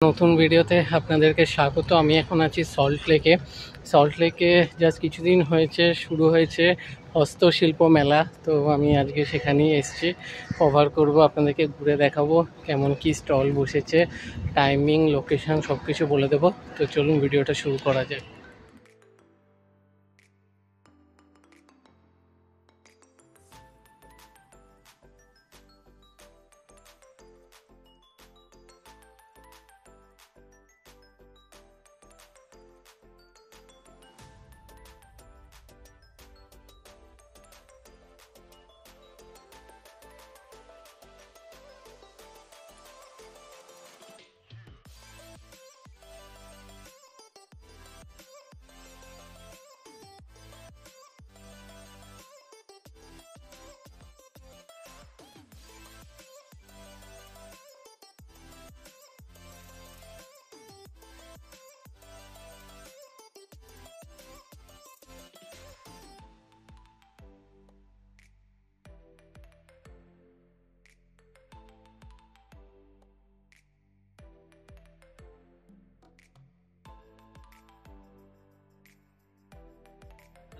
নতুন ভিডিওতে আপনাদেরকে স্বাগত। আমি এখন আছি সল্ট লেকে জাস্ট কিছুদিন হয়েছে শুরু হয়েছে হস্তশিল্প মেলা। তো আমি আজকে সেখানেই এসেছি, কভার করব, আপনাদেরকে ঘুরে দেখাবো কেমন কি স্টল বসেছে, টাইমিং, লোকেশন সব কিছু বলে দেবো। তো চলুন ভিডিওটা শুরু করা যায়।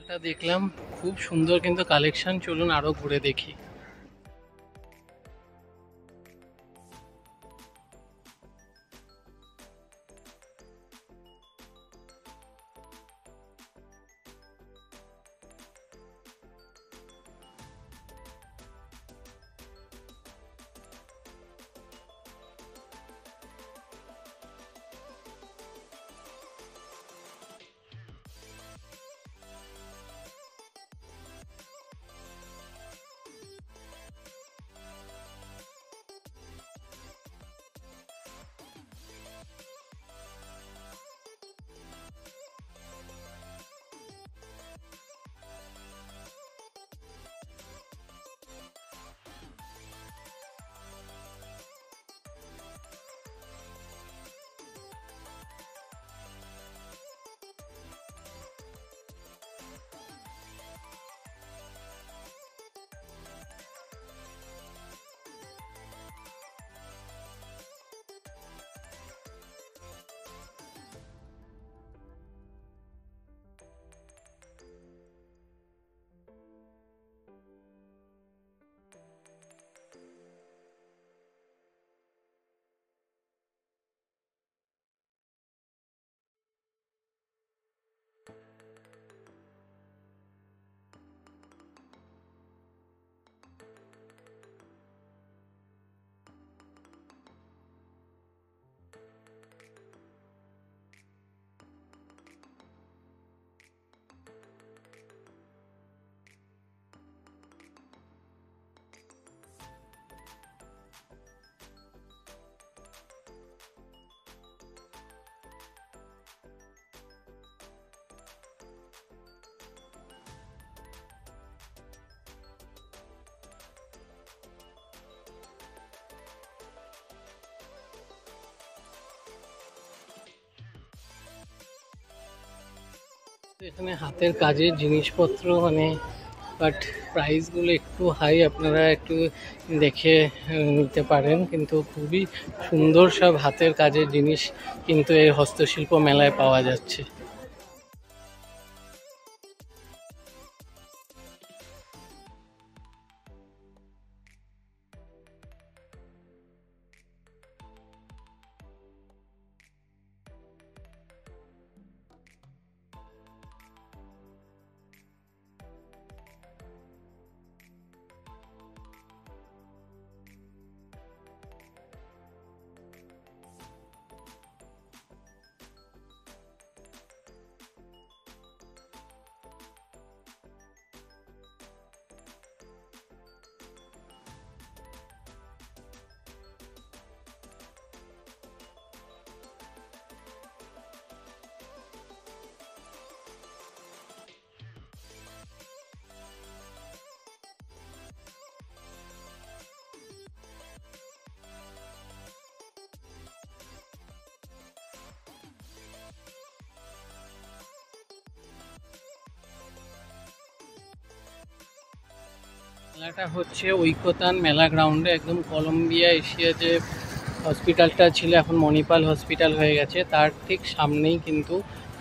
এটা দেখলাম খুব সুন্দর কিন্তু কালেকশন, চলুন আরো ঘুরে দেখি। এখানে হাতের কাজের জিনিসপত্র বাট প্রাইসগুলো একটু হাই, আপনারা একটু দেখে নিতে পারেন। কিন্তু খুবই সুন্দর সব হাতের কাজের জিনিস কিন্তু এই হস্তশিল্প মেলায় পাওয়া যাচ্ছে। মেলাটা হচ্ছে ঐকতান মেলা গ্রাউন্ডে, একদম কলম্বিয়া এশিয়া যে হসপিটালটা ছিল এখন মণিপাল হসপিটাল হয়ে গেছে, তার ঠিক সামনেই কিন্তু।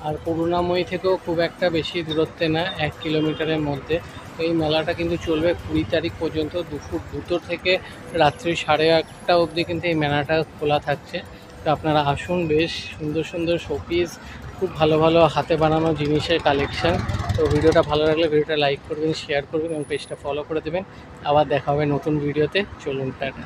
আর করুণাময়ী থেকেও খুব একটা বেশি দূরত্বে না, 1 কিলোমিটারের মধ্যে। তো এই মেলাটা কিন্তু চলবে 20 তারিখ পর্যন্ত, দুপুর 2টো থেকে রাত্রি 8:30 অবধি কিন্তু এই মেলাটা খোলা থাকছে। তো আপনারা আসুন, বেশ সুন্দর সুন্দর শোপিস, খুব ভালো ভালো হাতে বানানো জিনিসের কালেকশন। তো ভিডিওটা ভালো লাগলে ভিডিওটা লাইক করবেন, শেয়ার করবেন এবং পেজটা ফলো করে দেবেন। আবার দেখা হবে নতুন ভিডিওতে। চলুন, টাটা।